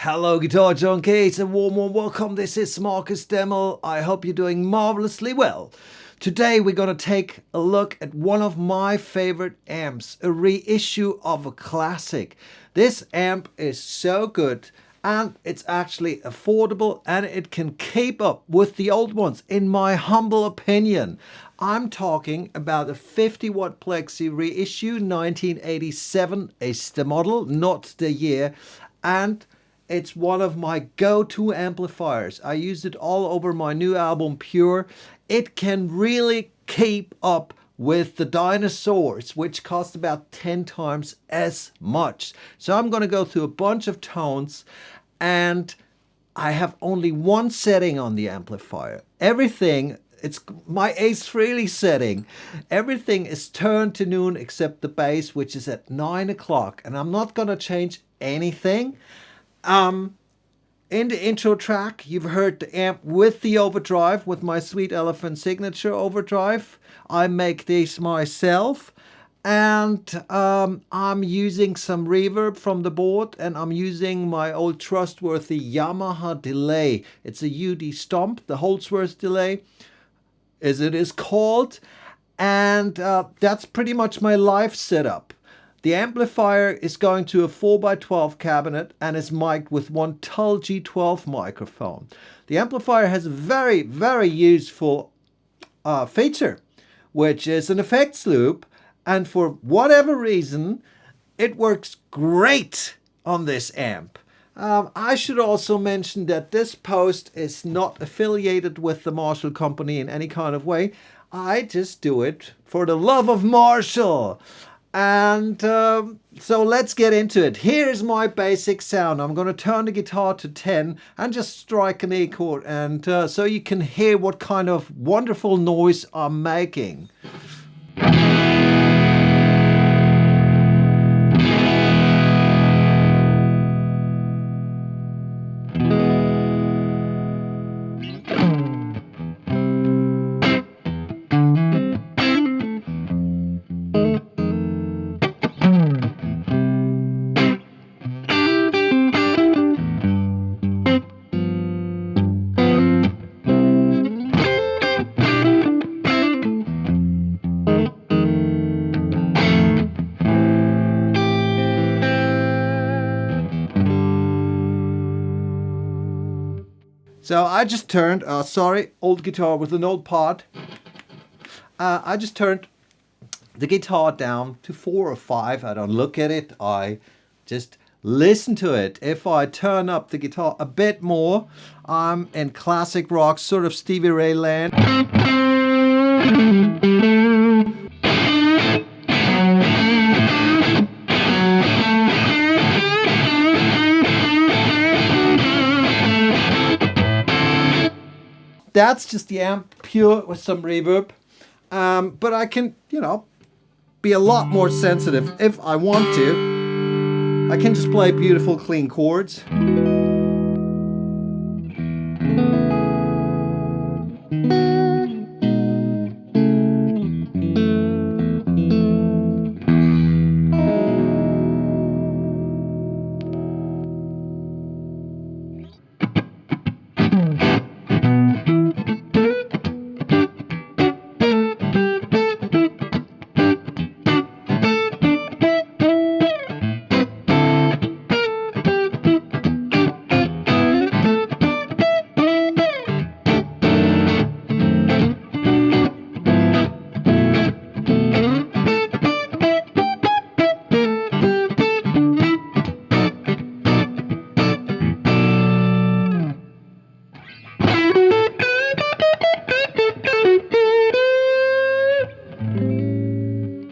Hello Guitar Junkies, a warm welcome. This is Marcus Deml. I hope you're doing marvelously well. Today we're going to take a look at one of my favorite amps, a reissue of a classic. This amp is so good and it's actually affordable and it can keep up with the old ones, in my humble opinion. I'm talking about a 50 watt Plexi reissue, 1987 is the model, not the year, and it's one of my go-to amplifiers. I use it all over my new album Pure. It can really keep up with the dinosaurs, which cost about 10 times as much. So I'm going to go through a bunch of tones, and I have only one setting on the amplifier. Everything, it's my Ace Frehley setting. Everything is turned to noon except the bass, which is at 9 o'clock. And I'm not going to change anything. In the intro track, you've heard the amp with the overdrive, with my Sweet Elephant signature overdrive. I make these myself, and I'm using some reverb from the board, and I'm using my old trustworthy Yamaha delay. It's a UD Stomp, the Holdsworth delay, as it is called, and that's pretty much my live setup. The amplifier is going to a 4x12 cabinet and is mic'd with one Tull G12 microphone. The amplifier has a very, very useful feature, which is an effects loop, and for whatever reason, it works great on this amp. I should also mention that this post is not affiliated with the Marshall Company in any kind of way. I just do it for the love of Marshall. And so let's get into it. Here's my basic sound. I'm going to turn the guitar to 10 and just strike an E chord, and so you can hear what kind of wonderful noise I'm making. So I just turned, sorry, old guitar with an old pod. I just turned the guitar down to 4 or 5. I don't look at it. I just listen to it. If I turn up the guitar a bit more, I'm in classic rock, sort of Stevie Ray land. That's just the amp, pure with some reverb. But I can, be a lot more sensitive if I want to. I can just play beautiful, clean chords.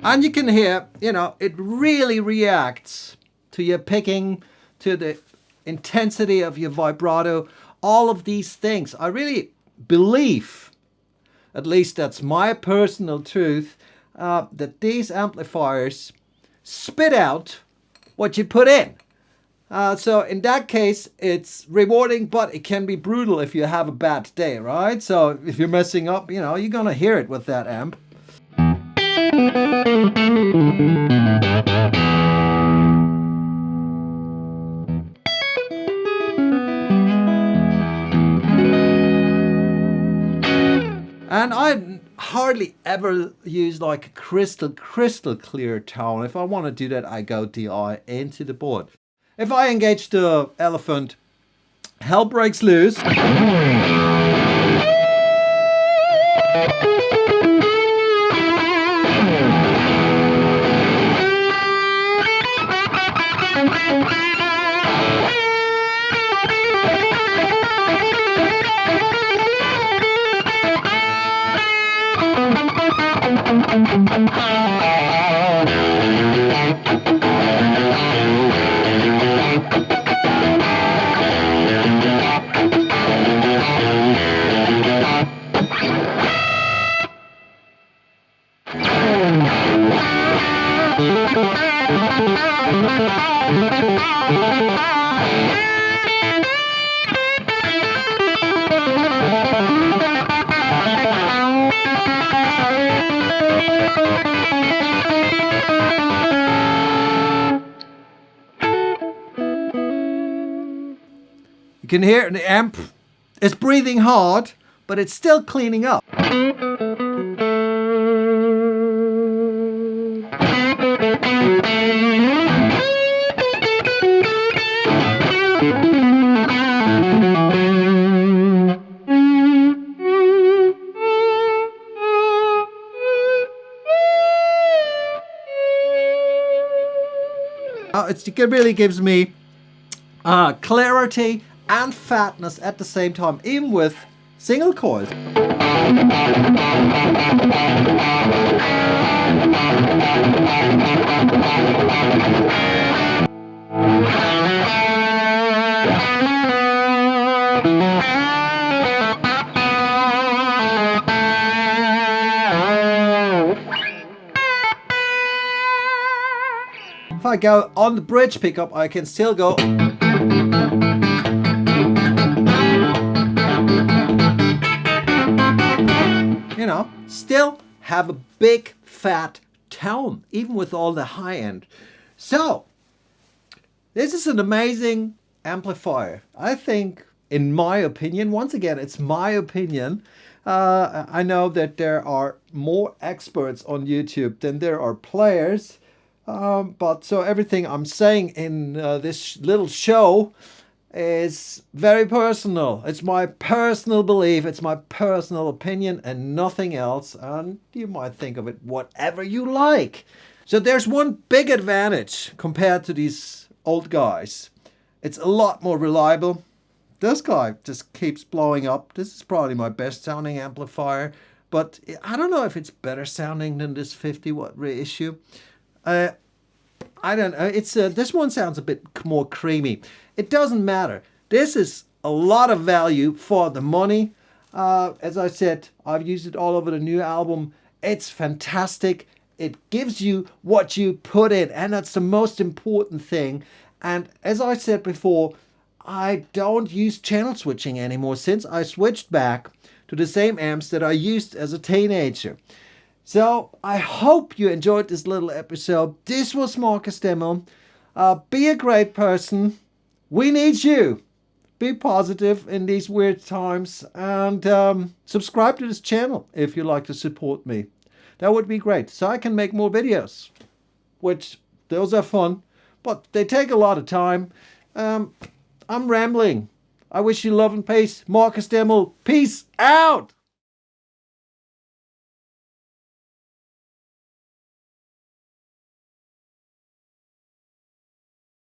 And you can hear, it really reacts to your picking, to the intensity of your vibrato, all of these things. I really believe, at least that's my personal truth, that these amplifiers spit out what you put in. So in that case, it's rewarding, but it can be brutal if you have a bad day, right? So if you're messing up, you're going to hear it with that amp. And I hardly ever use like a crystal clear tone. If I want to do that, I go DI into the board. If I engage the Elephant, hell breaks loose. You can hear the amp is breathing hard, but it's still cleaning up. It really gives me clarity and fatness at the same time, even with single coils. If I go on the bridge pickup, I can still go. Still have a big fat tone, even with all the high end. So, this is an amazing amplifier. I think, in my opinion, once again, it's my opinion. I know that there are more experts on YouTube than there are players. But so everything I'm saying in this little show is very personal. It's my personal belief, it's my personal opinion and nothing else. And you might think of it whatever you like. So there's one big advantage compared to these old guys. It's a lot more reliable. This guy just keeps blowing up. This is probably my best sounding amplifier, but I don't know if it's better sounding than this 50-watt reissue. I don't know. It's this one sounds a bit more creamy. It doesn't matter. This is a lot of value for the money. As I said, I've used it all over the new album. It's fantastic. It gives you what you put in, and that's the most important thing. And as I said before, I don't use channel switching anymore since I switched back to the same amps that I used as a teenager. So I hope you enjoyed this little episode. This was Marcus Deml. Be a great person. We need you. Be positive in these weird times, and subscribe to this channel if you like to support me. That would be great, so I can make more videos, which those are fun, but they take a lot of time. I'm rambling. I wish you love and peace. Marcus Deml, peace out.